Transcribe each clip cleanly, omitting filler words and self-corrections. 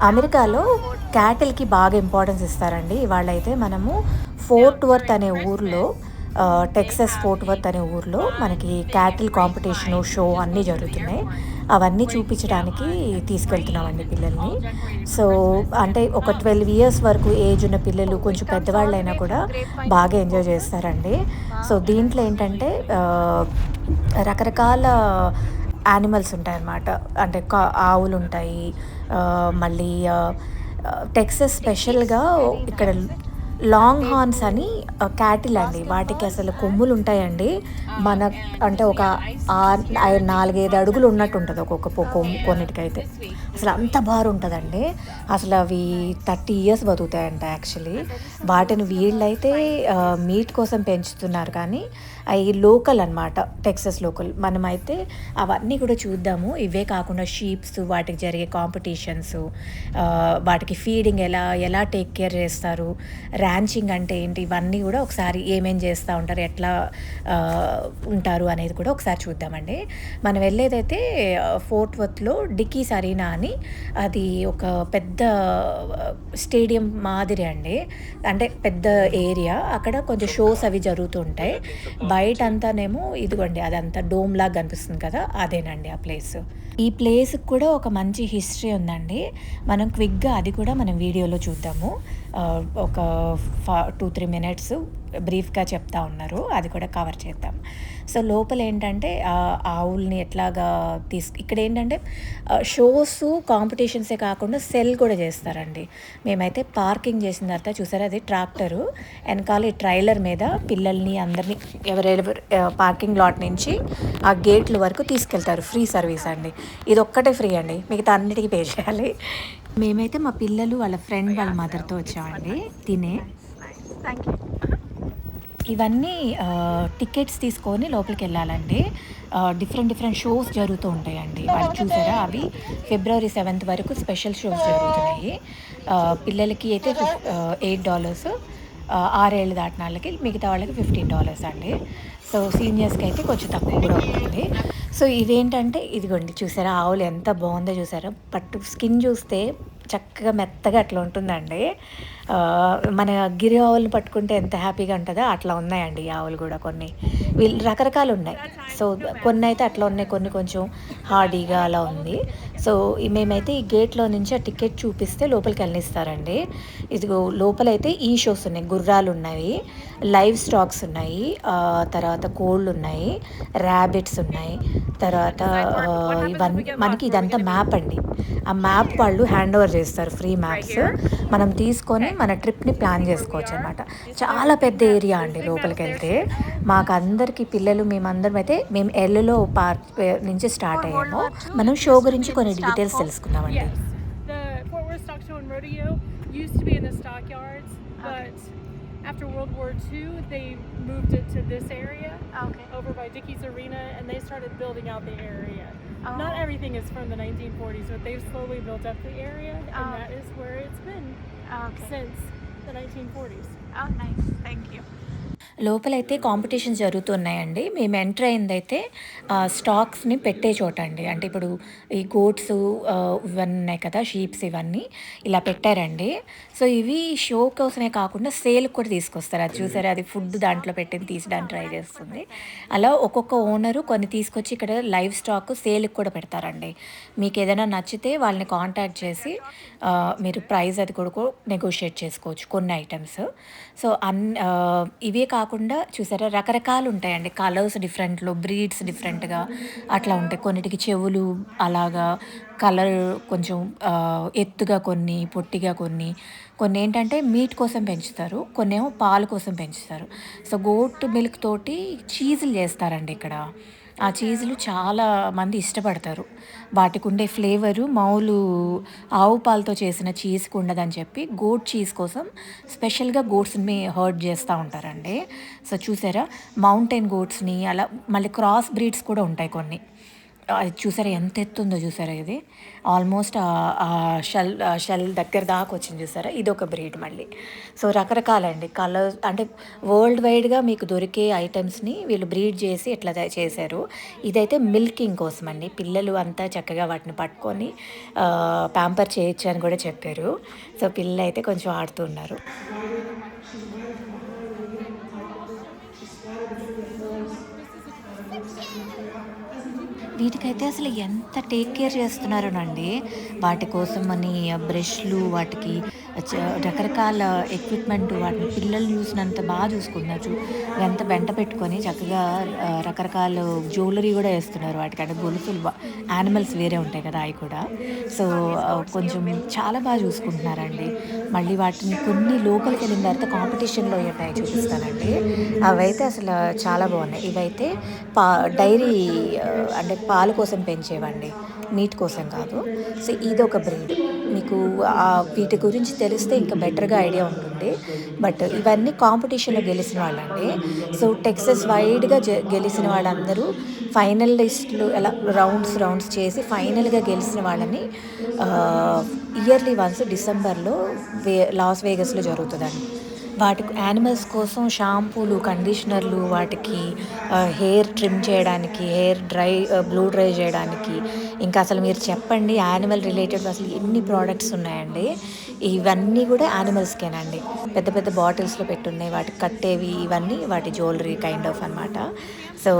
అమెరికాలో క్యాటిల్‌కి బాగా ఇంపార్టెన్స్ ఇస్తారండి. ఇవాళైతే మనము ఫోర్ట్ వర్త్ అనే ఊర్లో టెక్సస్ ఫోర్ట్ వర్త్ అనే ఊర్లో మనకి క్యాటిల్ కాంపిటీషను, షో అన్నీ జరుగుతున్నాయి. అవన్నీ చూపించడానికి తీసుకెళ్తున్నామండి పిల్లల్ని. సో, అంటే ఒక 12 ఇయర్స్ వరకు ఏజ్ ఉన్న పిల్లలు కొంచెం పెద్దవాళ్ళైనా కూడా బాగా ఎంజాయ్ చేస్తారండి. సో, దీంట్లో ఏంటంటే రకరకాల యానిమల్స్ ఉంటాయన్నమాట. అంటే ఆవులుంటాయి. మళ్ళీ టెక్సస్ స్పెషల్‌గా ఇక్కడ లాంగ్ హార్న్స్ అని క్యాటిల్ అండి. వాటికి అసలు కొమ్ములుంటాయండి. మన అంటే ఒక 4, 5 అడుగులు ఉన్నట్టుంటది ఒక్కొక్క కొన్నిటికైతే. అసలు అంత బారుంటదండి. అసలవి 30 ఇయర్స్ బతుకుతాయంట యాక్చువల్లీ. వాటిని వీళ్ళైతే మీట్ కోసం పెంచుతున్నారు కానీ, అయి లోకల్ అనమాట. Texas local. మనమైతే అవన్నీ కూడా చూద్దాము. ఇవే కాకుండా షీప్స్, వాటికి జరిగే కాంపిటీషన్సు, వాటికి ఫీడింగ్ ఎలా టేక్ కేర్ చేస్తారు, ర్యాంచింగ్ అంటే ఏంటి, ఇవన్నీ కూడా ఒకసారి ఏమేం చేస్తూ ఉంటారు, ఎట్లా ఉంటారు అనేది కూడా ఒకసారి చూద్దామండి. మనం వెళ్ళేదైతే ఫోర్ట్ వర్త్‌లో డిక్కీస్ అరీనా అని, అది ఒక పెద్ద స్టేడియం మాదిరి అండి. అంటే పెద్ద ఏరియా. అక్కడ కొంచెం షోస్ అవి జరుగుతూ ఉంటాయి. బయటంతానేమో ఇదిగోండి అదంతా డోమ్‌లాగా కనిపిస్తుంది కదా! అదేనండి ఆ ప్లేసు. ఈ ప్లేస్‌కి కూడా ఒక మంచి హిస్టరీ ఉందండి. మనం క్విక్‌గా అది కూడా మనం వీడియోలో చూద్దాము. ఒక 2, 3 మినిట్స్ బ్రీఫ్‌గా చెప్తా ఉన్నారు. అది కూడా కవర్ చేద్దాం. సో, లోపలేంటంటే ఆవుల్ని ఎట్లాగా ఇక్కడేంటంటే షోసు, కాంపిటీషన్సే కాకుండా సెల్ కూడా చేస్తారండి. మేమైతే పార్కింగ్ చేసిన తర్వాత చూసారా, అది ట్రాక్టరు. ఎనకాల ఈ ట్రైలర్ మీద పిల్లల్ని అందరినీ ఎవరెవరు పార్కింగ్ లాట్ నుంచి ఆ గేట్ల వరకు తీసుకెళ్తారు. ఫ్రీ సర్వీస్ అండి. ఇదొక్కటే ఫ్రీ అండి. మిగతా అన్నిటికి పే చేయాలి. మేమైతే మా పిల్లలు, వాళ్ళ ఫ్రెండ్, వాళ్ళ మదర్‌తో వచ్చామండి తినే. Thank you. ఇవన్నీ టికెట్స్ తీసుకొని లోపలికెళ్ళాలండి. డిఫరెంట్ షోస్ జరుగుతూ ఉంటాయండి. వాళ్ళు చూసారా, అవి ఫిబ్రవరి 7th వరకు స్పెషల్ షోస్ జరుగుతున్నాయి. పిల్లలకి అయితే $8, 6 ఏళ్ళు దాటిన వాళ్ళకి, మిగతా వాళ్ళకి $15 అండి. సో, సీనియర్స్‌కి అయితే కొంచెం తక్కువ కూడా ఉంటుంది. సో, ఇదేంటంటే ఇదిగోండి చూసారా, ఆవులు ఎంత బాగుందో చూసారా, స్కిన్ చూస్తే చక్కగా మెత్తగా అట్లా ఉంటుందండి. మన గిరి ఆవులను పట్టుకుంటే ఎంత హ్యాపీగా ఉంటదో అట్లా ఉన్నాయండి ఈ ఆవులు గూడా కొన్ని. వీళ్ళు రకరకాలున్నాయి. సో, కొన్నైతే అట్లా ఉన్నాయి. కొన్ని కొంచెం హార్డీగా అలా ఉంది. సో, మేమైతే ఈ గేట్‌లో నుంచి ఆ టికెట్ చూపిస్తే లోపలికెళ్ళనిస్తారండి. ఇదిగో లోపలైతే ఈ షోస్ ఉన్నాయి. గుర్రాలున్నాయి, లైవ్ స్టాక్స్ ఉన్నాయి, తర్వాత కోళ్ళున్నాయి, ర్యాబిట్స్ ఉన్నాయి. తర్వాత ఇవన్నీ మనకి ఇదంతా మ్యాప్ అండి. ఆ మ్యాప్ వాళ్ళు హ్యాండ్ ఓవర్ చేస్తారు, ఫ్రీ మ్యాప్స్. మనం తీసుకొని మన ట్రిప్‌ని ప్లాన్ చేసుకోవచ్చనమాట. చాలా పెద్ద ఏరియా అండి లోపలికెళ్తే. మాకందరికి పిల్లలు మేమందరం అయితే మేము ఎల్‌లో పార్క్ నుంచి స్టార్ట్ అయ్యాము. మనం షో గురించి కొన్ని డీటెయిల్స్ తెలుసుకుందామండి. Yes. The Fort Worth Stock Show and Rodeo used to be in the stockyards, Okay. but after World War II, they moved it to this area Okay. over by Dickies Arena, and they started building out the area. Not Oh. everything is from the 1940s, but they've slowly built up the area, and Oh. that is where it's been Okay. since the 1940s. Oh, nice. Thank you. లోపలైతే competitions జరుగుతున్నాయండి. మేము enter అయిందైతే స్టాక్స్‌ని పెట్టే చోటండి. అంటే ఇప్పుడు ఈ గోట్సు ఇవన్నీ ఉన్నాయి కదా! షీప్స్ ఇవన్నీ ఇలా పెట్టారండి. సో, ఇవి షో కోసమే కాకుండా సేల్‌కి కూడా తీసుకొస్తారు. అది చూసారా, అది ఫుడ్ దాంట్లో పెట్టింది తీసడానికి ట్రై చేస్తుంది. అలా ఒక్కొక్క ఓనరు కొన్ని తీసుకొచ్చి ఇక్కడ లైవ్ స్టాక్ సేల్‌కి కూడా పెడతారండి. మీకేదైనా నచ్చితే వాళ్ళని కాంటాక్ట్ చేసి మీరు ప్రైస్ అది కూడా నెగోషియేట్ చేసుకోవచ్చు కొన్ని ఐటెమ్స్. సో, ఇవే కాకుండా చూసారా, రకరకాలుంటాయండి. కలర్స్ డిఫరెంట్‌లో, బ్రీడ్స్ డిఫరెంట్‌గా అట్లా ఉంటాయి. కొన్నిటికి చెవులు అలాగా కలర్ కొంచెం ఎత్తుగా కొన్ని, పొట్టిగా కొన్ని. కొన్నేంటంటే మీట్ కోసం పెంచుతారు. కొన్నేమో పాలు కోసం పెంచుతారు. సో, గోట్ మిల్క్ తోటి చీజులు చేస్తారండి ఇక్కడ. ఆ చీజులు చాలా మంది ఇష్టపడతారు. వాటికుండే ఫ్లేవరు మామూలు ఆవు పాలతో చేసిన చీజ్‌కి ఉండదని చెప్పి, గోట్ చీజ్ కోసం స్పెషల్‌గా గోట్స్‌ని హర్డ్ చేస్తా ఉంటారండి. సో, చూసారా, మౌంటైన్ గోట్స్‌ని అలా మళ్ళీ క్రాస్ బ్రీడ్స్ కూడా ఉంటాయి కొన్ని. అది చూసారా ఎంత ఎత్తుందో చూసారా ఇది ఆల్మోస్ట్ షెల్ దగ్గర దాకా వచ్చింది చూసారా ఇది ఒక బ్రీడ్ మళ్ళీ. సో రకరకాలండి కలర్స్ అంటే వరల్డ్ వైడ్గా మీకు దొరికే ఐటమ్స్ని వీళ్ళు బ్రీడ్ చేసి ఇట్లా చేశారు. ఇదైతే మిల్కింగ్ కోసం అండి, పిల్లలు అంతా చక్కగా వాటిని పట్టుకొని ప్యాంపర్ చేయొచ్చు అని కూడా చెప్పారు. సో పిల్లలు అయితే కొంచెం ఆడుతున్నారు. వీటికైతే అసలు ఎంత టేక్ కేర్ చేస్తున్నారోనండి. వాటి కోసం అని బ్రష్లు, వాటికి రకరకాల ఎక్విప్మెంట్, వాటిని పిల్లలు చూసినంత బాగా చూసుకుంటున్నారు. ఎంత వెంట పెట్టుకొని చక్కగా రకరకాల జ్యువెలరీ కూడా వేస్తున్నారు వాటికి. అంటే గొలుసులు యానిమల్స్ వేరే ఉంటాయి కదా అవి కూడా. సో కొంచెం చాలా బాగా చూసుకుంటున్నారండి. మళ్ళీ వాటిని కొన్ని లోపలికి వెళ్ళిన తర్వాత కాంపిటీషన్లో ఉంటాయి చూపిస్తానండి. అవైతే అసలు చాలా బాగున్నాయి. ఇవైతే డైరీ అంటే పాలు కోసం పెంచేవండి, మీట్ కోసం కాదు. సో ఇది ఒక బ్రీడ్. మీకు వీటి గురించి తెలిస్తే ఇంకా బెటర్గా ఐడియా ఉంటుంది. బట్ ఇవన్నీ కాంపిటీషన్లో గెలిచిన వాళ్ళండి. సో టెక్సస్ వైడ్గా గెలిచిన వాళ్ళందరూ ఫైనలిస్టులు ఎలా రౌండ్స్ చేసి ఫైనల్గా గెలిచిన వాళ్ళని ఇయర్లీ వన్స్ డిసెంబర్లో లాస్ వేగస్లో జరుగుతుందండి. వాటికి యానిమల్స్ కోసం షాంపూలు, కండిషనర్లు, వాటికి హెయిర్ ట్రిమ్ చేయడానికి, హెయిర్ బ్లూ డ్రై చేయడానికి, ఇంకా అసలు మీరు చెప్పండి యానిమల్ రిలేటెడ్ అసలు ఎన్ని ప్రోడక్ట్స్ ఉన్నాయండి. ఇవన్నీ కూడా యానిమల్స్కేనండి. పెద్ద పెద్ద బాటిల్స్లో పెట్టున్నాయి వాటికి కట్టేవి, ఇవన్నీ వాటి జ్యువెలరీ కైండ్ ఆఫ్ అనమాట. సో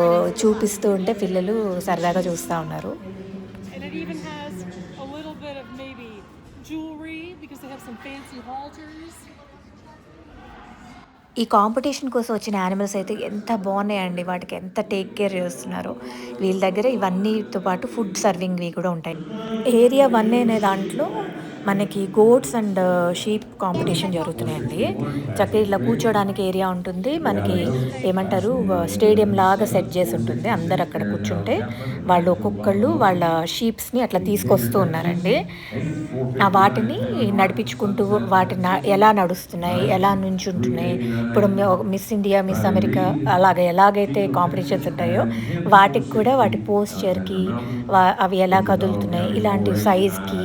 చూపిస్తూ ఉంటే పిల్లలు సరదాగా చూస్తూ ఉన్నారు. And it even has a little bit of maybe jewelry because they have some fancy halters. ఈ కాంపిటీషన్ కోసం వచ్చిన యానిమల్స్ అయితే ఎంత బాగున్నాయండి. వాటికి ఎంత టేక్ కేర్ చేస్తున్నారో. వీళ్ళ దగ్గర ఇవన్నీతో పాటు ఫుడ్ సర్వింగ్వి కూడా ఉంటాయి. ఏరియా 1 అనే దాంట్లో మనకి గోట్స్ అండ్ షీప్ కాంపిటీషన్ జరుగుతున్నాయండి. చక్కగా ఇట్లా కూర్చోడానికి ఏరియా ఉంటుంది. మనకి ఏమంటారు స్టేడియం లాగా సెట్ చేసి ఉంటుంది. అందరు అక్కడ కూర్చుంటే వాళ్ళు ఒక్కొక్కళ్ళు వాళ్ళ షీప్స్ని అట్లా తీసుకొస్తూ ఉన్నారండి. వాటిని నడిపించుకుంటూ వాటిని ఎలా నడుస్తున్నాయి, ఎలా నుంచుంటున్నాయి, ఇప్పుడు మిస్ ఇండియా, మిస్ అమెరికా ఎలాగైతే కాంపిటీషన్స్ ఉంటాయో వాటికి కూడా వాటి పోస్చర్కి అవి ఎలా కదులుతున్నాయి, ఇలాంటి సైజ్కి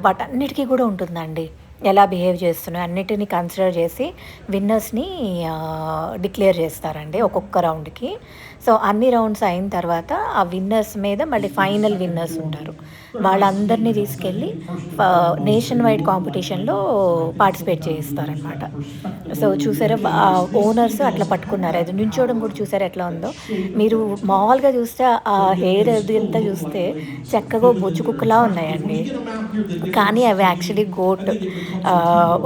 వాటన్నిటికీ కూడా ఉంటుందండి. ఎలా బిహేవ్ చేస్తున్నాయి అన్నిటిని కన్సిడర్ చేసి విన్నర్స్ని డిక్లేర్ చేస్తారండి ఒక్కొక్క రౌండ్కి. సో అన్ని రౌండ్స్ అయిన తర్వాత ఆ విన్నర్స్ మీద మళ్ళీ ఫైనల్ విన్నర్స్ ఉంటారు. వాళ్ళందరినీ తీసుకెళ్ళి నేషన్ వైడ్ కాంపిటీషన్లో పార్టిసిపేట్ చేయిస్తారనమాట. సో చూసారా ఓనర్స్ అట్లా పట్టుకున్నారు. అది నుంచోవడం కూడా చూసారా ఎట్లా ఉందో. మీరు మామూలుగా చూస్తే ఆ హెయిర్ అది అంతా చూస్తే చక్కగా బొచ్చు కుక్కలా ఉన్నాయండి, కానీ అవి యాక్చువల్లీ గోట్.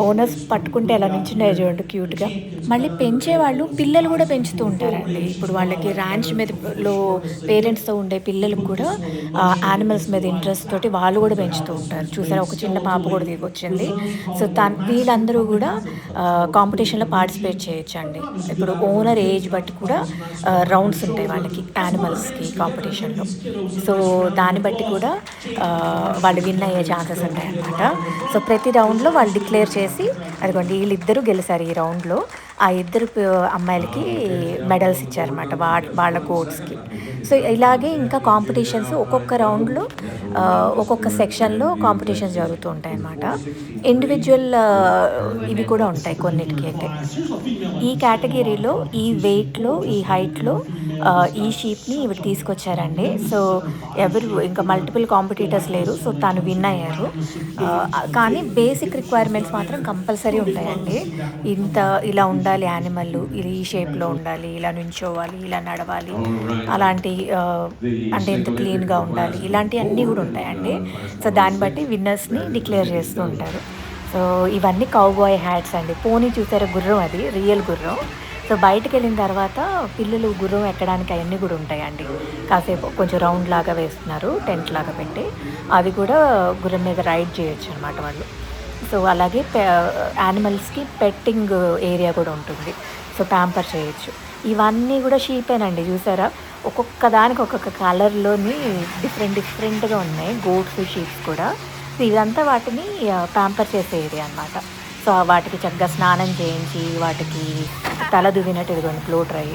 ఓనర్స్ పట్టుకుంటే ఎలా నుంచున్నాయో చూడండి క్యూట్గా. మళ్ళీ పెంచేవాళ్ళు పిల్లలు కూడా పెంచుతూ ఉంటారండి. ఇప్పుడు వాళ్ళకి ర్యాంచ్ మీదలో పేరెంట్స్తో ఉండే పిల్లలకు కూడా యానిమల్స్ మీద ఇంట్రెస్ట్ తోటి వాళ్ళు కూడా పెంచుతూ ఉంటారు. చూసారా ఒక చిన్న పాప కూడా దిగొచ్చింది. సో వీళ్ళందరూ కూడా కాంపిటీషన్లో పార్టిసిపేట్ చేయొచ్చండి. ఇప్పుడు ఓనర్ ఏజ్ బట్టి కూడా రౌండ్స్ ఉంటాయి వాళ్ళకి యానిమల్స్కి కాంపిటీషన్లో. సో దాన్ని బట్టి కూడా వాళ్ళు విన్ అయ్యే ఛాన్సెస్ ఉంటాయి అన్నమాట. సో ప్రతి రౌండ్లో వాళ్ళు డిక్లేర్ చేసి అదిగోండి వీళ్ళిద్దరూ గెలిచారు ఈ రౌండ్లో. ఆ ఇద్దరు అమ్మాయిలకి మెడల్స్ ఇచ్చారన్నమాట వాళ్ళ గోట్స్కి. సో ఇలాగే ఇంకా కాంపిటీషన్స్ ఒక్కొక్క రౌండ్లో ఒక్కొక్క సెక్షన్లో కాంపిటీషన్స్ జరుగుతూ ఉంటాయి అన్నమాట. ఇండివిజువల్ ఇవి కూడా ఉంటాయి కొన్నిటికి. అయితే ఈ కేటగిరీలో ఈ వెయిట్లో ఈ హైట్లో ఈ షీప్ని ఇవి తీసుకొచ్చారండి. సో ఎవరు ఇంకా మల్టిపుల్ కాంపిటీటర్స్ లేరు. సో తను విన్ అయ్యారు. కానీ బేసిక్ రిక్వైర్మెంట్స్ మాత్రం కంపల్సరీ ఉంటాయండి. ఇలా ఉండాలి యానిమల్, ఇది ఈ షేప్లో ఉండాలి, ఇలా నుంచోవాలి, ఇలా నడవాలి, అలాంటి అంటే ఎంత క్లీన్గా ఉండాలి, ఇలాంటివన్నీ కూడా ఉంటాయండి. సో దాన్ని బట్టి విన్నర్స్ని డిక్లేర్ చేస్తూ ఉంటారు. సో ఇవన్నీ కౌబాయ్ హ్యాట్స్ అండి. పోనీ చూసారా గుర్రం, అది రియల్ గుర్రం. సో బయటకు వెళ్ళిన తర్వాత పిల్లలు గుర్రం ఎక్కడానికి అవన్నీ కూడా ఉంటాయండి. కాసేపు కొంచెం రౌండ్ లాగా వేస్తున్నారు, టెంట్ లాగా పెట్టి, అది కూడా గుర్రం మీద రైడ్ చేయొచ్చు అనమాట వాళ్ళు. సో అలాగే యానిమల్స్కి పెట్టింగ్ ఏరియా కూడా ఉంటుంది. సో ప్యాంపర్ చేయొచ్చు. ఇవన్నీ కూడా షీపేనండి. చూసారా ఒక్కొక్క దానికి ఒక్కొక్క కలర్లోని డిఫరెంట్గా ఉన్నాయి గోట్స్, షీప్స్ కూడా. సో ఇదంతా వాటిని ప్యాంపర్ చేసే ఏరియా అనమాట. సో వాటికి చక్కగా స్నానం చేయించి వాటికి తల దువ్వినట్టు ఇదిగోండి బ్లో డ్రై.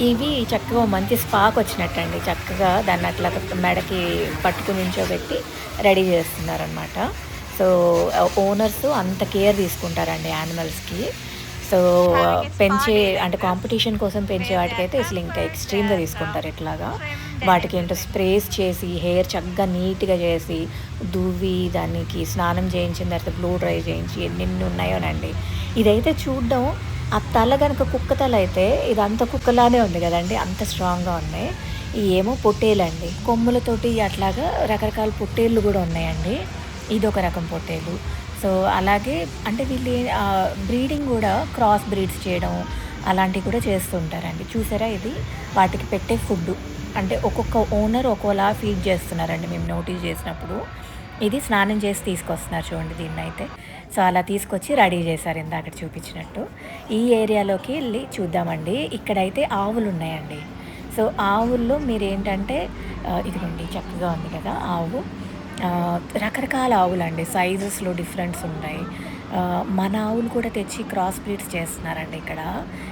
ఇవి చక్కగా మంచి స్పాక్ వచ్చినట్టండి. చక్కగా దాన్ని అట్లా మెడకి పట్టుకుని నించోబెట్టి రెడీ చేస్తున్నారనమాట. సో, ఓనర్స్ అంత కేర్ తీసుకుంటారండి యానిమల్స్‌కి. సో, Having a spa పెంచే day like అంటే that. కాంపిటీషన్ కోసం పెంచే వాటికైతే అసలు ఇంకా ఎక్స్‌ట్రీమ్‌గా తీసుకుంటారు ఇట్లాగా. Trimmed and వాటికి ఏంటో everything. స్ప్రేస్ చేసి, హెయిర్ చక్కగా నీట్‌గా చేసి, దువ్వి దానికి స్నానం చేయించిన తర్వాత బ్లో డ్రై చేయించి ఎన్నెన్ని ఉన్నాయోనండి. ఇదైతే చూడ్డం ఆ తల గనక కుక్క తల అయితే ఇదంతా కుక్కలానే ఉంది గదండీ! అంత స్ట్రాంగ్‌గా ఉన్నాయి. ఇయేమో పొట్టేలండి. కొమ్ములతోటి అట్లాగా రకరకాల పొట్టేళ్ళు గూడా ఉన్నాయండి. ఇదొక రకం పొట్టేలు. సో, అలాగే అంటే వీళ్ళు బ్రీడింగ్ గూడా క్రాస్ బ్రీడ్స్ చేయడం అలాంటివి కూడా చేస్తూ ఉంటారండి. చూసారా ఇది వాటికి పెట్టే ఫుడ్డు. అంటే ఒక్కొక్క ఓనర్ ఒక్కోలా ఫీడ్ చేస్తున్నారండి మేము నోటీస్ చేసినప్పుడు. ఇది స్నానం చేసి తీసుకొస్తున్నారు చూడండి దీన్నైతే. సో, అలా తీసుకొచ్చి రెడీ చేశారు ఇందాక చూపించినట్టు. ఈ ఏరియాలోకి ఎళ్లి చూద్దామండి. ఇక్కడైతే ఆవులున్నాయండి. సో, ఆవుల్లో మీరేంటంటే ఇదిగోండి చక్కగా ఉంది కదా ఆవు. రకరకాల ఆవులండి. సైజెస్‌లో డిఫరెన్స్ ఉంటాయి. మన ఆవులు కూడా తెచ్చి క్రాస్ బ్రీడ్స్ చేస్తున్నారండి ఇక్కడ.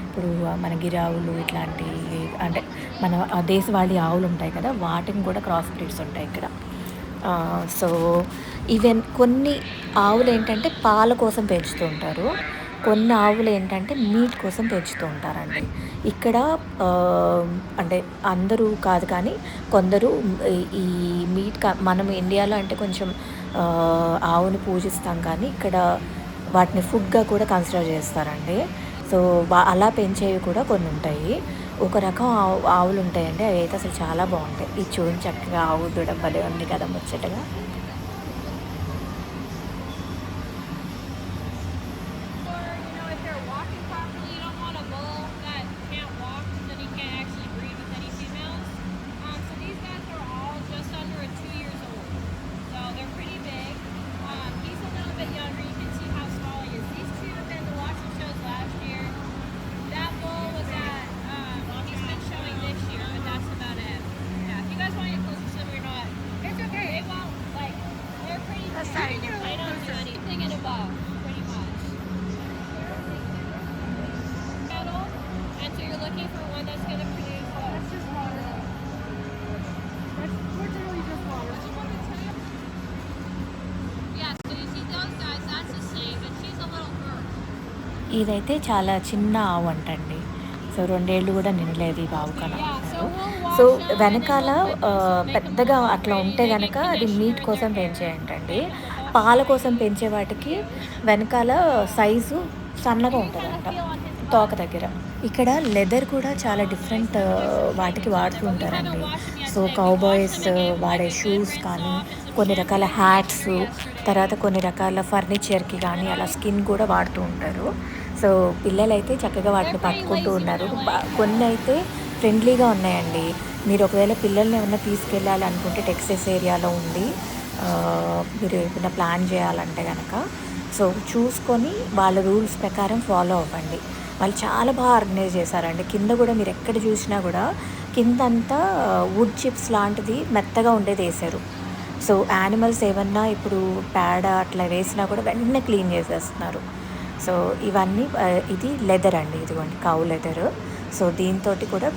ఇప్పుడు మన గిరావులు ఇట్లాంటియి అంటే మన దేశవాళీ ఆవులుంటాయి కదా! వాటిని కూడా క్రాస్ బ్రీడ్స్ ఉంటాయి ఇక్కడ. సో, ఈవెన్ కొన్ని ఆవులేంటంటే పాల కోసం పెంచుతూ ఉంటారు. కొన్ని ఆవులేంటంటే మీట్ కోసం పెంచుతూ ఉంటారండి. ఇక్కడ అంటే అందరూ కాదు కానీ కొందరు ఈ మీట్ మనం ఇండియాలో అంటే కొంచెం ఆవుని పూజిస్తాం కానీ ఇక్కడ వాటిని ఫుడ్‌గా కూడా కన్సిడర్ చేస్తారండి. సో, అలా పెంచేవి కూడా కొన్నుంటాయి. ఒక రకం ఆవులుంటాయండి. అవైతే అసలు చాలా బావుంటాయి. ఇది చూడండి చక్కగా ఆవు దూడ భలే ఉంది కదా ముచ్చటగా. Or, if they're walking properly, you don't want a bull that can't walk, then he can't actually breed with any females. So these guys are all just under 2 years old. So they're pretty big. He's a little bit younger. You can see how small he is. These two have been to watching shows last year. That bull was at, he's been showing this year, but that's about it. Yeah, if you guys want to get closer to them or not, it's okay. They won't, they're pretty That's big. fine. They don't do anything in a box, pretty much. Cattle, and so you're looking for one that's going to produce what? That's just water. That's literally just water. Yeah, so you see those guys, that's the same, but she's a little girl. ఇదైతే చాలా చిన్న ఆవు అంటండి. So, 2 ఏళ్ళు కూడా నిండలేదు ఈ ఆవు కన Yeah, so అంటున్నారు. we'll wash so, them and then వెనకాల we'll put make them పెద్దగా look అట్లా pretty. ఉంటే They గనక get అది మీట్ conditioner in కోసం their hair. పెంచేయంటండి. Make them look పాల straight. కోసం పెంచే వాటికి వెనకాల సైజు సన్నగా You can kind ఉంటదంట of feel on his తోక butt. దగ్గర. ఇక్కడ లెదర్ కూడా చాలా డిఫరెంట్ వాటికి వాడుతూ But we haven't ఉంటారండి. washed them yet so, today. We washed Cowboys them and gave them వాడే a good షూస్ rinse కానీ, off and some కొన్ని రకాల shampoo and hats, conditioner yesterday. తర్వాత కొన్ని రకాల ఫర్నిచర్‌కి కానీ అలా స్కిన్ కూడా వాడుతూ ఉంటారు. సో, పిల్లలైతే చక్కగా వాటిని They're pretty పట్టుకుంటూ lazy when ఉన్నారు. they're laying down. కొన్నైతే ఫ్రెండ్లీగా ఉన్నాయండి. మీరు ఒకవేళ పిల్లల్ని ఏమన్నా తీసుకెళ్ళాలనుకుంటే టెక్సస్ ఏరియాలో ఉండి మీరు ఏమైనా ప్లాన్ చేయాలంటే గనక సో, చూసుకొని వాళ్ళ రూల్స్ ప్రకారం ఫాలో అవ్వండి. వాళ్ళు చాలా బాగా ఆర్గనైజ్ చేశారండి. కింద కూడా మీరు ఎక్కడ చూసినా కూడా కిందంతా వుడ్ చిప్స్ లాంటిది మెత్తగా ఉండేది ఏశారు. సో, యానిమల్స్ ఏమన్నా ఇప్పుడు పేడ అట్లా వేసినా కూడా వెంటనే క్లీన్ చేసేస్తున్నారు. సో, ఇవన్నీ ఇది లెదర్ అండి. ఇదిగోండి కౌ లెదర్. సో, దీంతోటి కూడా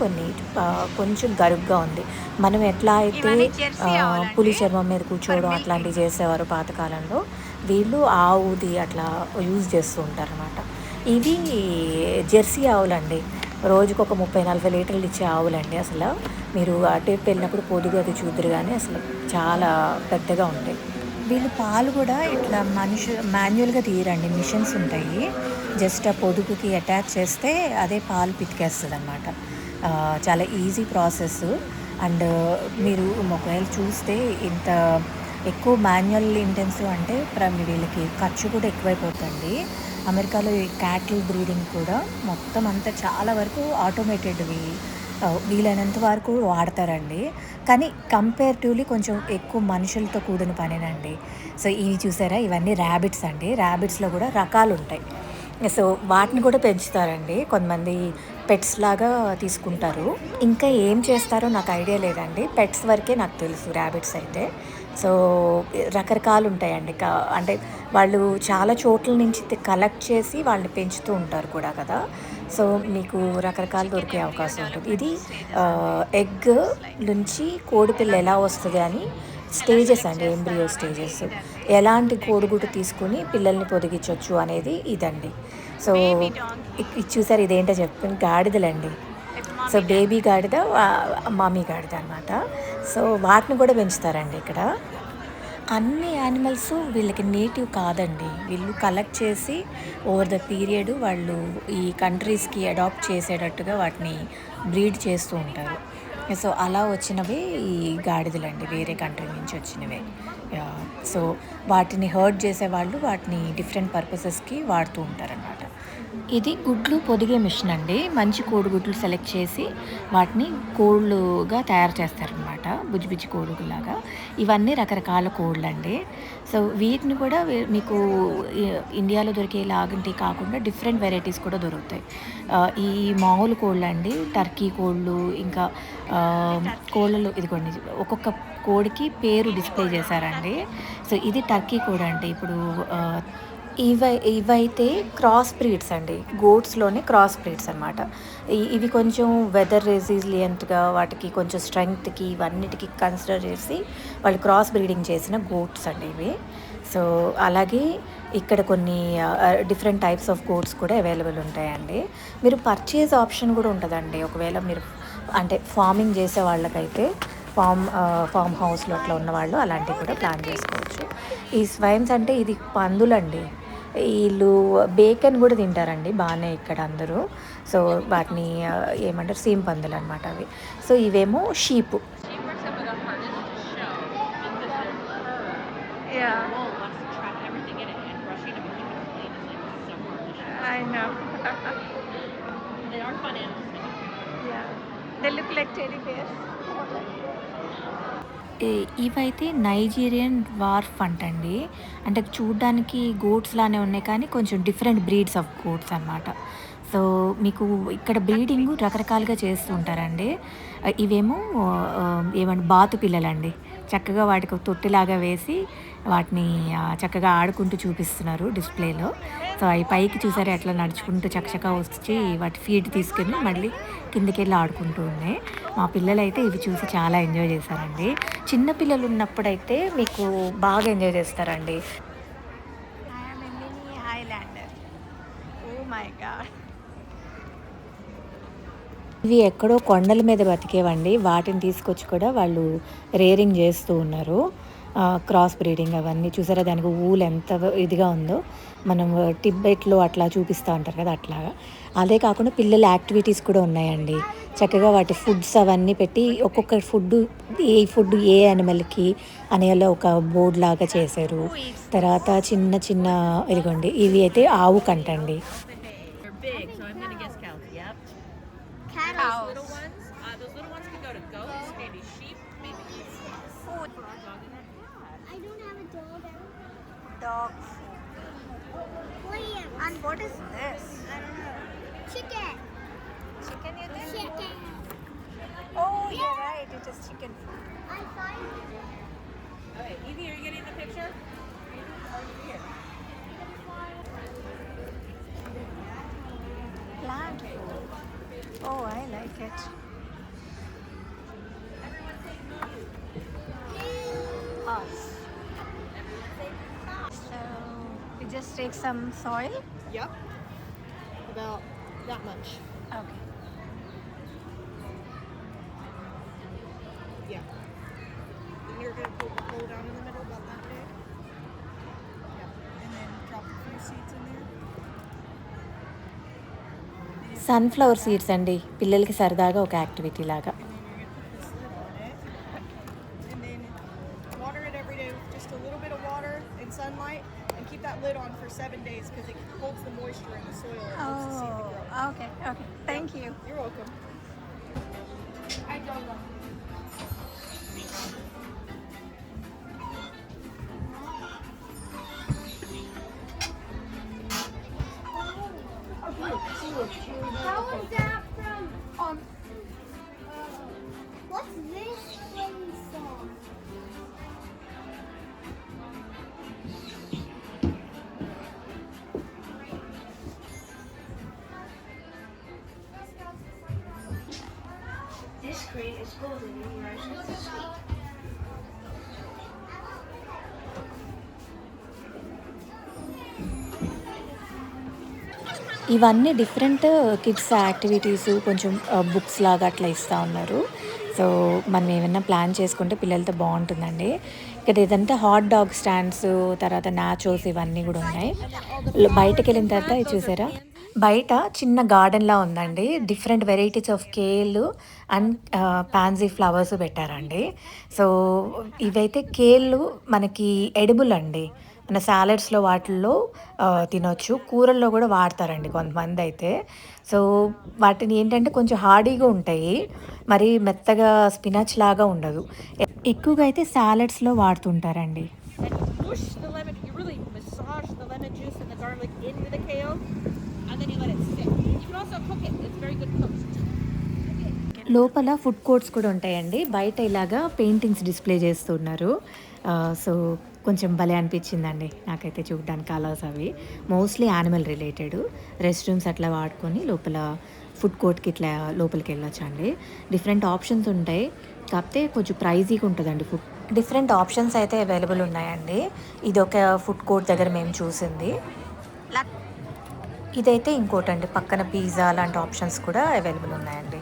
కొంచెం గరుగ్గా ఉంది. మనం ఎట్లా అయితే ఇవన్నీ జెర్సీ ఆవులండి. పులి చర్మం మీద కూర్చోవడం For అట్లాంటివి milking. చేసేవారు పాతకాలంలో. వీళ్ళు ఆవుది అట్లా యూజ్ చేస్తూ ఉంటారనమాట. ఇవి జెర్సీ ఆవులండి. రోజుకొక 30-40 లీటర్లు ఇచ్చే ఆవులండి. అసలు మీరు అటువైపు వెళ్ళినప్పుడు పొదుగు అది చూద్దురు కానీ అసలు చాలా పెద్దగా ఉంటాయి. వీళ్ళు పాలు కూడా ఇట్లా మాన్యువల్‌గా తీయరండి. మిషన్స్ ఉంటాయి. జస్ట్ ఆ పొదుగుకి అటాచ్ చేస్తే అదే పాలు పితికేస్తదనమాట. చాలా ఈజీ ప్రాసెస్. అండ్ మీరు ఒకవేళ చూస్తే ఇంత ఎక్కువ మాన్యువల్ ఇంటెన్సివ్ అంటే వీళ్ళకి ఖర్చు కూడా ఎక్కువైపోతుంది. అమెరికాలో ఈ క్యాటిల్ బ్రీడింగ్ కూడా మొత్తం అంతా చాలా వరకు ఆటోమేటెడ్‌వి వీలైనంత వరకు వాడతారండి. కానీ కంపేరేటివ్‌లీ కొంచెం ఎక్కువ మనుషులతో కూడిన పనేనండి. సో, ఇవి చూసారా ఇవన్నీ ర్యాబిట్స్ అండి. ర్యాబిట్స్‌లో కూడా రకాలుంటాయి. సో, వాటిని కూడా పెంచుతారండి. కొంతమంది పెట్స్ లాగా తీసుకుంటారు. ఇంకా ఏం చేస్తారో నాకు ఐడియా లేదండి. పెట్స్ వరకే నాకు తెలుసు ర్యాబిట్స్ అయితే. సో, రకరకాలు ఉంటాయండి. అంటే వాళ్ళు చాలా చోట్ల నుంచి కలెక్ట్ చేసి వాళ్ళని పెంచుతూ ఉంటారు కూడా కదా! సో మీకు రకరకాలు దొరికే అవకాశం ఉంటుంది. ఇది ఎగ్ నుంచి కోడిపిల్ల ఎలా వస్తుంది అని స్టేజెస్ అండి, ఎంబ్రియో స్టేజెస్. ఎలాంటి కోడిగుడ్డు తీసుకొని పిల్లల్ని పొదిగించవచ్చు అనేది ఇదండి. సో ఇది చూసారు, ఇదేంటో చెప్పండి, గాడిదలండి. సో బేబీ గాడిద, మమ్మీ గాడిద అనమాట. సో వాటిని కూడా పెంచుతారండి ఇక్కడ. అన్ని యానిమల్స్ వీళ్ళకి నేటివ్ కాదండి, వీళ్ళు కలెక్ట్ చేసి ఓవర్ ద పీరియడ్ వాళ్ళు ఈ కంట్రీస్కి అడాప్ట్ చేసేటట్టుగా వాటిని బ్రీడ్ చేస్తూ ఉంటారు. సో అలా వచ్చినవే ఈ గాడిదలండి, వేరే కంట్రీ నుంచి వచ్చినవే. సో వాటిని హర్ట్ చేసేవాళ్ళు వాటిని డిఫరెంట్ పర్పసెస్కి వాడుతూ ఉంటారనమాట. ఇది గుడ్లు పొదిగే మిషన్ అండి. మంచి కోడిగుడ్లు సెలెక్ట్ చేసి వాటిని కోళ్ళుగా తయారు చేస్తారనమాట, బుజ్జి బుజ్జి కోడిగులాగా. ఇవన్నీ రకరకాల కోళ్ళు అండి. సో వీటిని కూడా మీకు ఇండియాలో దొరికే లాగంటి కాకుండా డిఫరెంట్ వెరైటీస్ కూడా దొరుకుతాయి. ఈ మామూలు కోళ్ళు అండి, టర్కీ కోళ్ళు, ఇంకా కోళ్ళలో ఇదిగోండి ఒక్కొక్క కోడికి పేరు డిస్ప్లే చేశారండి. సో ఇది టర్కీ కోడి అండి. ఇప్పుడు ఇవైతే క్రాస్ బ్రీడ్స్ అండి, గోట్స్లోనే క్రాస్ బ్రీడ్స్ అనమాట. ఇవి కొంచెం వెదర్ రెసిలియంట్గా, వాటికి కొంచెం స్ట్రెంగ్త్కి, ఇవన్నిటికి కన్సిడర్ చేసి వాళ్ళు క్రాస్ బ్రీడింగ్ చేసిన గోట్స్ అండి ఇవి. సో అలాగే ఇక్కడ కొన్ని డిఫరెంట్ టైప్స్ ఆఫ్ గోట్స్ కూడా అవైలబుల్ ఉంటాయండి. మీరు పర్చేజ్ ఆప్షన్ కూడా ఉంటుందండి, ఒకవేళ మీరు అంటే ఫార్మింగ్ చేసే వాళ్ళకైతే ఫామ్ హౌస్లో అట్లా ఉన్నవాళ్ళు అలాంటివి కూడా ప్లాన్ చేసుకోవచ్చు. ఈ స్వైమ్స్ అంటే ఇది పందులండి, వీళ్ళు బేకన్ కూడా తింటారండి బాగానే ఇక్కడ అందరూ. సో వాటిని ఏమంటారు, సీమ్ పందులు అనమాట అవి. సో ఇవేమో షీపు. ఇవైతే నైజీరియన్ వార్ఫ్ అంటండి. అంటే చూడ్డానికి గోట్స్ లానే ఉన్నాయి కానీ కొంచెం డిఫరెంట్ బ్రీడ్స్ ఆఫ్ గోట్స్ అనమాట. సో మీకు ఇక్కడ బ్రీడింగ్ రకరకాలుగా చేస్తూ ఉంటారండి. ఇవేమో ఏమంటే బాతు పిల్లలండి, చక్కగా వాటికి తొట్టిలాగా వేసి వాటిని చక్కగా ఆడుకుంటూ చూపిస్తున్నారు డిస్ప్లేలో. సో అవి పైకి చూసారు ఎట్లా నడుచుకుంటూ చక్కగా వచ్చి వాటి ఫీడ్ తీసుకుని మళ్ళీ కిందకి వెళ్ళి ఆడుకుంటూ ఉన్నాయి. మా పిల్లలు అయితే ఇవి చూసి చాలా ఎంజాయ్ చేశారండి. చిన్న పిల్లలు ఉన్నప్పుడైతే మీకు బాగా ఎంజాయ్ చేస్తారండి. ఇవి ఎక్కడో కొండల మీద బతికేవండి, వాటిని తీసుకొచ్చి కూడా వాళ్ళు రేరింగ్ చేస్తూ ఉన్నారు. క్రాస్ బ్రీడింగ్ అవన్నీ చూసారా, దానికి ఊలు ఎంత ఇదిగా ఉందో. మనం టిబెట్లో అట్లా చూపిస్తూ ఉంటారు కదా, అట్లాగా. అదే కాకుండా పిల్లల యాక్టివిటీస్ కూడా ఉన్నాయండి. చక్కగా వాటి ఫుడ్స్ అవన్నీ పెట్టి ఒక్కొక్క ఫుడ్ ఏ యానిమల్కి అనేలా ఒక బోర్డ్ లాగా చేశారు. తర్వాత చిన్న చిన్న ఇదిగోండి, ఇవి అయితే ఆవు కంటండి. Those little ones can go to goats, maybe sheep, maybe food. I don't have a dog. Dog. William. And what is this? I don't know. Chicken. Chicken you think? Chicken. Oh, you're right. It is chicken food. I find it. Okay, Evie, are you getting the picture? Are you here? Plant food. Oh, I like it. Us. So we just take some soil. Yep. About that much. Okay. Yeah. And you're going to put the hole down in the middle about that big. Yeah. And then drop a few seeds in there. Sunflower seeds అండి, పిల్లలకి సరదాగా ఒక activity లాగా. And then water it every day with just a little bit of water and sunlight, and keep that lid on for 7 days because it holds the moisture in the soil and helps the seed to grow. Oh, okay. Okay. Thank you. You're welcome. How is that from? What's this from? ఇవన్నీ different kids activities కొంచెం books లాగా అట్లా ఇస్తూ ఉన్నారు. So మనం ఏమైనా plan చేసుకుంటే పిల్లలతో బాగుంటుందండి. ఇక్కడ ఇదంతా హాట్ డాగ్ స్టాండ్స్, తర్వాత నాచోస్ ఇవన్నీ కూడా ఉన్నాయి. బయటకు వెళ్ళిన తర్వాత ఇది చూసారా, బయట చిన్న గార్డెన్లా ఉందండి. Different varieties of kale and pansy flowers పెట్టారండి. సో ఇవైతే కేళ్ళు మనకి ఎడిబుల్ అండి. మన సాలెడ్స్లో వాటిల్లో తినొచ్చు, కూరల్లో కూడా వాడతారండి కొంతమంది అయితే. సో వాటిని ఏంటంటే కొంచెం హార్డీగా ఉంటాయి, మరి మెత్తగా స్పినచ్ లాగా ఉండదు. ఎక్కువగా అయితే సాలెడ్స్లో వాడుతుంటారండి. And you mush the lemon, you really massage the lemon juice and the garlic into the kale, and then you let it sit. You can also cook it, it's very good cooked. లోపల food courts కూడా ఉంటాయండి. బయట ఇలాగా paintings display చేస్తున్నారు. So కొంచెం భలే అనిపించిందండి నాకైతే చూడడానికి. కలర్స్ అవి mostly animal related. Rest rooms అట్లా వాడుకొని లోపల ఫుడ్ కోర్ట్కి ఇట్లా లోపలికి వెళ్ళొచ్చండి. డిఫరెంట్ ఆప్షన్స్ ఉంటాయి, కాకపోతే కొంచెం ప్రైజీగా ఉంటుందండి ఫుడ్. డిఫరెంట్ ఆప్షన్స్ అయితే అవైలబుల్ ఉన్నాయండి. ఇది ఒక ఫుడ్ కోర్ట్ దగ్గర మేము చూసింది. ఇదైతే ఇంకోటండి, పక్కన పిజ్జా లాంటి ఆప్షన్స్ కూడా అవైలబుల్ ఉన్నాయండి.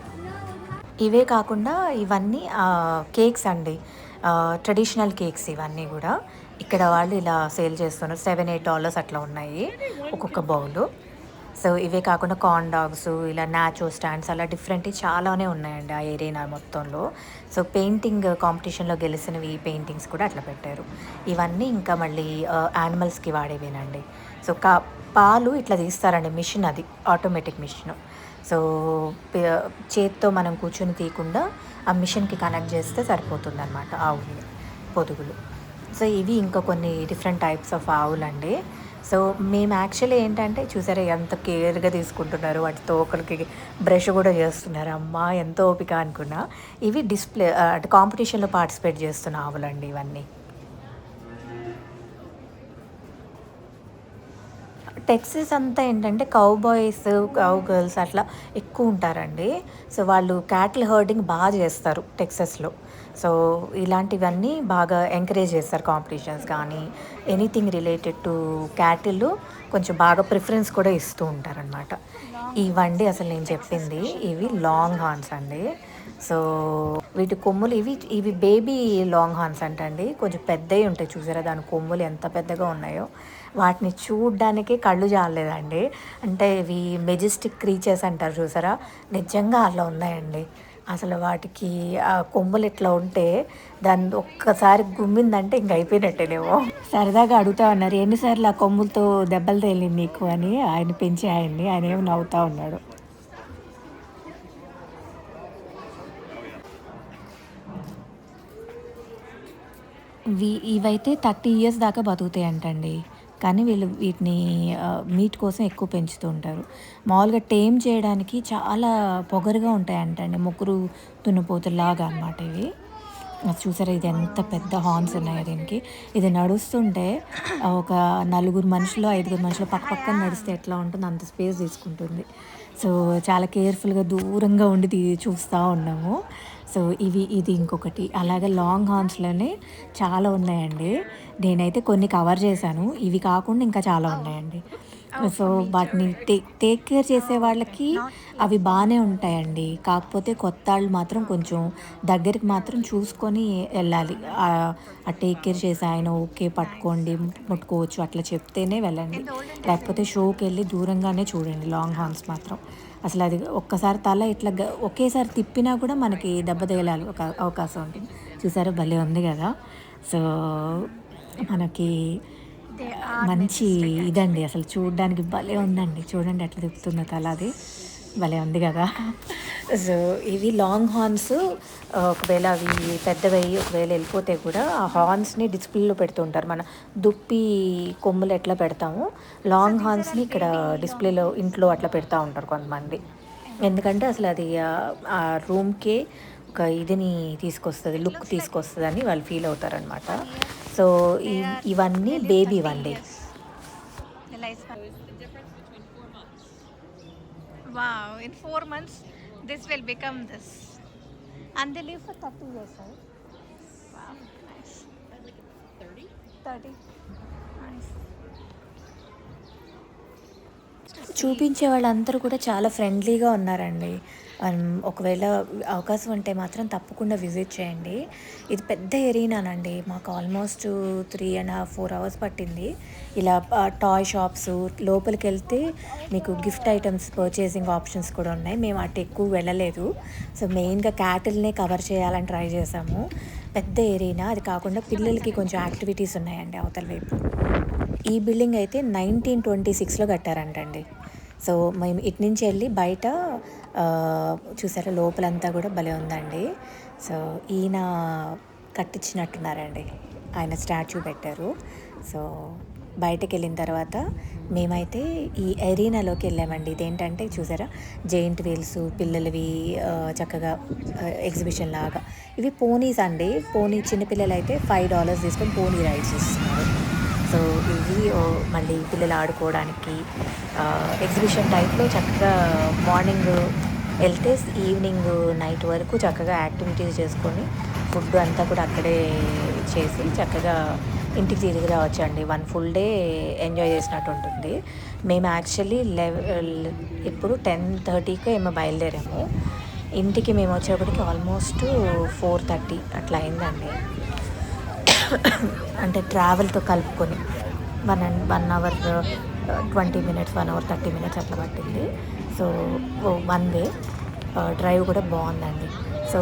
ఇవే కాకుండా ఇవన్నీ కేక్స్ అండి, ట్రెడిషనల్ కేక్స్ ఇవన్నీ కూడా ఇక్కడ వాళ్ళు ఇలా సేల్ చేస్తున్నారు. $7-8 అట్లా ఉన్నాయి ఒక్కొక్క బౌలు. సో ఇవే కాకుండా కార్న్ డాగ్స్, ఇలా నాచో స్టాండ్స్, అలా డిఫరెంట్ చాలానే ఉన్నాయండి ఆ ఏరియా మొత్తంలో. సో పెయింటింగ్ కాంపిటీషన్లో గెలిచినవి ఈ పెయింటింగ్స్ కూడా అట్లా పెట్టారు. ఇవన్నీ ఇంకా మళ్ళీ యానిమల్స్కి వాడేవేనండి. సో పాలు ఇట్లా తీస్తారండి, మిషన్ అది ఆటోమేటిక్ మిషన్. సో చేత్తో మనం కూర్చొని తీయకుండా ఆ మిషన్కి కనెక్ట్ చేస్తే సరిపోతుంది అనమాట ఆవులు పొదుగులు. సో ఇవి ఇంకా కొన్ని డిఫరెంట్ టైప్స్ ఆఫ్ ఆవులండి. సో మేము యాక్చువల్లీ ఏంటంటే చూసారా ఎంత కేర్గా తీసుకుంటున్నారు, వాటి తోకలకి బ్రష్ కూడా చేస్తున్నారు. అమ్మ ఎంతో ఓపిక అనుకున్నా. ఇవి డిస్ప్లే అంటే కాంపిటీషన్లో పార్టిసిపేట్ చేస్తున్న ఆవులండి ఇవన్నీ. టెక్సస్ అంతా ఏంటంటే కౌ బాయ్స్, కౌ గర్ల్స్ అట్లా ఎక్కువ ఉంటారండి. సో వాళ్ళు క్యాటిల్ హర్డింగ్ బాగా చేస్తారు టెక్సస్లో. సో ఇలాంటివన్నీ బాగా ఎంకరేజ్ చేస్తారు, కాంపిటీషన్స్ కానీ ఎనీథింగ్ రిలేటెడ్ టు క్యాటిల్ కొంచెం బాగా ప్రిఫరెన్స్ కూడా ఇస్తూ ఉంటారనమాట. ఇవండి అసలు నేను చెప్పింది, ఇవి లాంగ్ హార్న్స్ అండి. సో వీటి కొమ్ములు ఇవి బేబీ లాంగ్ హార్న్స్ అంటండి. కొంచెం పెద్దవి ఉంటాయి చూసారా, దాని కొమ్ములు ఎంత పెద్దగా ఉన్నాయో. వాటిని చూడ్డానికి కళ్ళు జాలేదండి. అంటే ఇవి మెజెస్టిక్ క్రీచర్స్ అంటారు చూసారా, నిజంగా అలా ఉన్నాయండి. అసలు వాటికి ఆ కొమ్ములు ఇట్లా ఉంటే దాన్ని ఒక్కసారి గుమ్మిందంటే ఇంక అయిపోయినట్టేనేమో. సరదాగా అడుగుతా ఉన్నారు, ఎన్నిసార్లు ఆ కొమ్ములతో దెబ్బలు తేలింది నీకు అని ఆయన పెంచి ఆయన ఏమో నవ్వుతూ ఉన్నాడు. ఇవైతే 30 years దాకా బతుకుతాయి అంటండి. కానీ వీళ్ళు వీటిని మీట్ కోసం ఎక్కువ పెంచుతూ ఉంటారు. మామూలుగా టేమ్ చేయడానికి చాలా పొగరుగా ఉంటాయంటండి, ముగ్గురు దున్నపోతులాగా అనమాట ఇవి. చూసారా ఇది ఎంత పెద్ద హార్న్స్ ఉన్నాయో దీనికి. ఇది నడుస్తుంటే ఒక 4 మనుషులు 5 మనుషులు పక్క పక్కన నడిస్తే ఎట్లా ఉంటుందో అంత స్పేస్ తీసుకుంటుంది. సో చాలా కేర్ఫుల్గా దూరంగా ఉండి చూస్తూ ఉన్నాము. సో ఇది ఇంకొకటి. అలాగే లాంగ్ హార్న్స్లోనే చాలా ఉన్నాయండి. నేనైతే కొన్ని కవర్ చేశాను, ఇవి కాకుండా ఇంకా చాలా ఉన్నాయండి. సో వాటిని టేక్ కేర్ చేసే వాళ్ళకి అవి బాగానే ఉంటాయండి. కాకపోతే కొత్త వాళ్ళు మాత్రం కొంచెం దగ్గరికి మాత్రం చూసుకొని వెళ్ళాలి. ఆ టేక్ కేర్ చేసే ఆయన ఓకే పట్టుకోండి ముట్టుకోవచ్చు అట్లా చెప్తేనే వెళ్ళండి, లేకపోతే షోకి వెళ్ళి దూరంగానే చూడండి. లాంగ్ హార్న్స్ మాత్రం అసలు అది ఒక్కసారి తల ఇట్లా ఒకేసారి తిప్పినా కూడా మనకి దెబ్బ తగిలాలి ఒక అవకాశం ఉంటుంది. చూసారా భలే ఉంది కదా. సో మనకి మంచి ఇదండి, అసలు చూడడానికి భలే ఉందండి. చూడండి ఎట్లా తిప్పుతుందో తల, అది భలే ఉంది కదా. సో ఇవి లాంగ్ హార్న్స్. ఒకవేళ అవి పెద్దవి ఒకవేళ వెళ్ళిపోతే కూడా ఆ హార్న్స్ని డిస్ప్లేలో పెడుతూ ఉంటారు. మన దుప్పి కొమ్ములు ఎట్లా పెడతాము, లాంగ్ హార్న్స్ని ఇక్కడ డిస్ప్లేలో ఇంట్లో అట్లా పెడతా ఉంటారు కొంతమంది. ఎందుకంటే అసలు అది ఆ రూమ్కే ఒక ఇదిని తీసుకొస్తుంది, లుక్ తీసుకొస్తుంది అని వాళ్ళు ఫీల్ అవుతారనమాట. సో ఇవన్నీ బేబీ వండి. Wow, in 4 months this will become this. And they live for 30 years, right? Wow, nice. Like 30? 30. Nice. చూపించే వాళ్ళందరూ కూడా చాలా ఫ్రెండ్లీగా ఉన్నారండి. ఒకవేళ అవకాశం ఉంటే మాత్రం తప్పకుండా విజిట్ చేయండి. ఇది పెద్ద ఎరీనానండి. మాకు ఆల్మోస్ట్ 3.5, 4 అవర్స్ పట్టింది. ఇలా టాయ్ షాప్స్ లోపలికెళ్తే మీకు గిఫ్ట్ ఐటమ్స్ పర్చేసింగ్ ఆప్షన్స్ కూడా ఉన్నాయి. మేము అటు ఎక్కువ వెళ్ళలేదు. సో మెయిన్గా క్యాటిల్నే కవర్ చేయాలని ట్రై చేసాము. పెద్ద ఎరీనా. అది కాకుండా పిల్లలకి కొంచెం యాక్టివిటీస్ ఉన్నాయండి అవతల వైపు. ఈ బిల్డింగ్ అయితే 1926లో కట్టారంటండి. సో మేము ఇటు నుంచి వెళ్ళి బయట చూసారా లోపలంతా కూడా భలే ఉందండి. సో ఈయన కట్టించినట్టున్నారండి, ఆయన స్టాచ్యూ పెట్టారు. సో బయటకు వెళ్ళిన తర్వాత మేమైతే ఈ ఎరీనాలోకి వెళ్ళామండి. ఇదేంటంటే చూసారా జెయింట్ వీల్స్ పిల్లలవి చక్కగా ఎగ్జిబిషన్ లాగా. ఇవి పోనీస్ అండి. పోనీ చిన్నపిల్లలు అయితే $5 తీసుకొని పోనీ రైడ్స్ ఇస్తున్నారు. సో ఇవి మళ్ళీ పిల్లలు ఆడుకోవడానికి ఎగ్జిబిషన్ టైప్లో చక్కగా మార్నింగ్ వెళ్తే ఈవినింగ్ నైట్ వరకు చక్కగా యాక్టివిటీస్ చేసుకొని ఫుడ్ అంతా కూడా అక్కడే చేసి చక్కగా ఇంటికి తిరిగి రావచ్చండి. 1 full day ఎంజాయ్ చేసినట్టు ఉంటుంది. మేము యాక్చువల్లీ ఇప్పుడు 10:30కి ఏమో బయలుదేరాము. ఇంటికి మేము వచ్చేప్పటికి ఆల్మోస్ట్ 4:30 అట్లా అయిందండి. అంటే ట్రావెల్తో కలుపుకొని 1 hour 20 minutes 1 hour 30 minutes అట్లా పట్టింది. సో 1 way డ్రైవ్ కూడా బాగుందండి. సో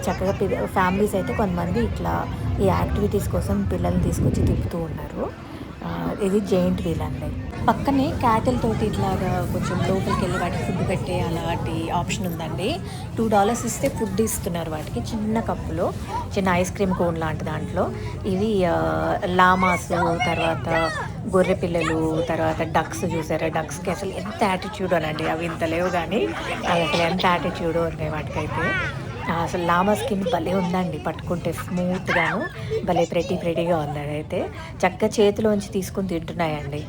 చక్కగా ఫ్యామిలీస్ అయితే కొంతమంది ఇట్లా ఈ యాక్టివిటీస్ కోసం పిల్లల్ని తీసుకొచ్చి తిప్పుతూ ఉన్నారు. ఇది జెయింట్ వీల్ అండి. పక్కనే క్యాటిల్ తోటి ఇట్లాగా కొంచెం లోపలికి వెళ్ళి వాటికి ఫుడ్ పెట్టే అలాంటి ఆప్షన్ ఉందండి. $2 ఇస్తే ఫుడ్ ఇస్తున్నారు వాటికి చిన్న కప్పులో, చిన్న ఐస్ క్రీమ్ కోన్ లాంటి దాంట్లో. ఇవి లామాస్, తర్వాత గొర్రె పిల్లలు, తర్వాత డక్స్ చూసారా. డక్స్కి అసలు ఎంత యాటిట్యూడ్ అనండి. అవి ఇంత లేవు కానీ అవి అసలు ఎంత యాటిట్యూడ్ ఉన్నాయి వాటికైతే. అసలు లామా స్కిన్ భలే ఉందండి, పట్టుకుంటే స్మూత్గాను భలే ప్రెటీగా ఉంది. అదైతే చక్కగా చేతిలోంచి తీసుకుని తింటున్నాయండి.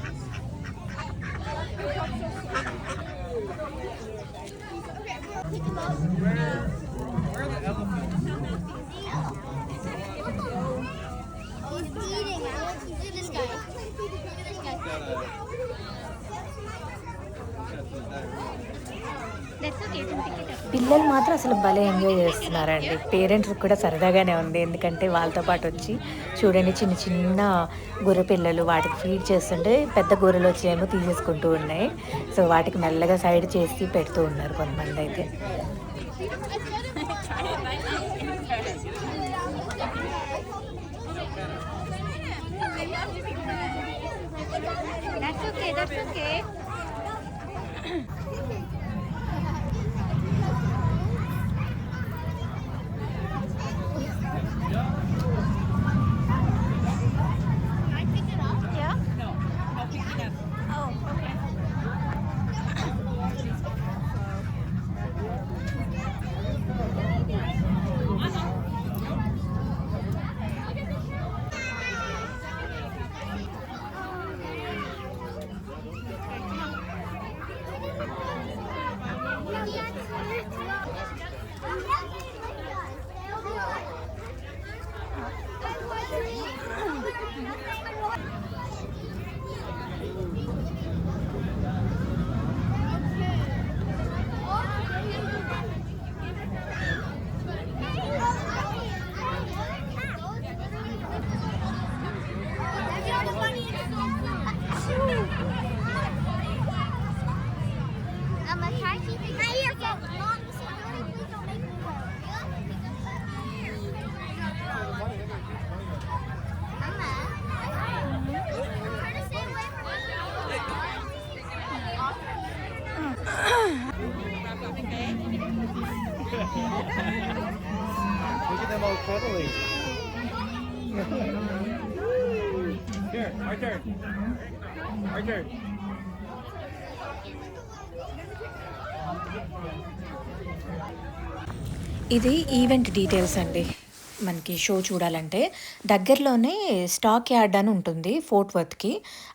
He's eating. Look at this guy. Look at this guy. పిల్లలు మాత్రం అసలు భలే ఎంజాయ్ చేస్తున్నారండి. పేరెంట్స్కి కూడా సరదాగానే ఉంది, ఎందుకంటే వాళ్ళతో పాటు వచ్చి చూడండి చిన్న చిన్న గొర్రె పిల్లలు వాటికి ఫీడ్ చేస్తుంటే పెద్ద గొర్రెలు వచ్చేమో తీసేసుకుంటూ ఉన్నాయి. సో వాటికి మెల్లగా సైడ్ చేసి పెడుతూ ఉన్నారు కొంతమంది అయితే. That's okay. Look at them all cuddly. Here, our turn. Our turn. ఇది ఈవెంట్ డీటెయిల్స్ అండి. మనకి షో చూడాలంటే దగ్గరలోనే స్టాక్ యార్డ్ అని ఉంటుంది ఫోర్ట్ వర్త్కి.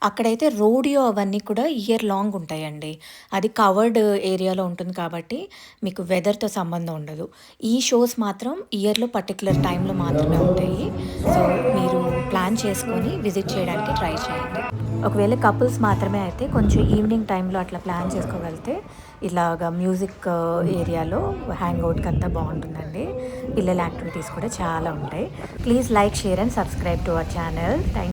అక్కడైతే రోడియో అవన్నీ కూడా ఇయర్ లాంగ్ ఉంటాయండి. అది కవర్డ్ ఏరియాలో ఉంటుంది కాబట్టి మీకు వెదర్తో సంబంధం ఉండదు. ఈ షోస్ మాత్రం ఇయర్లో పర్టికులర్ టైంలో మాత్రమే ఉంటాయి. సో మీరు ప్లాన్ చేసుకొని విజిట్ చేయడానికి ట్రై చేయండి. ఒకవేళ కపుల్స్ మాత్రమే అయితే కొంచెం ఈవినింగ్ టైంలో అట్లా ప్లాన్ చేసుకోగలిగితే ఇలాగ మ్యూజిక్ ఏరియాలో హ్యాంగ్ అవుట్కి అంతా బాగుంటుందండి. పిల్లల యాక్టివిటీస్ కూడా చాలా ఉంటాయి. Please like, share and subscribe to our channel. Thank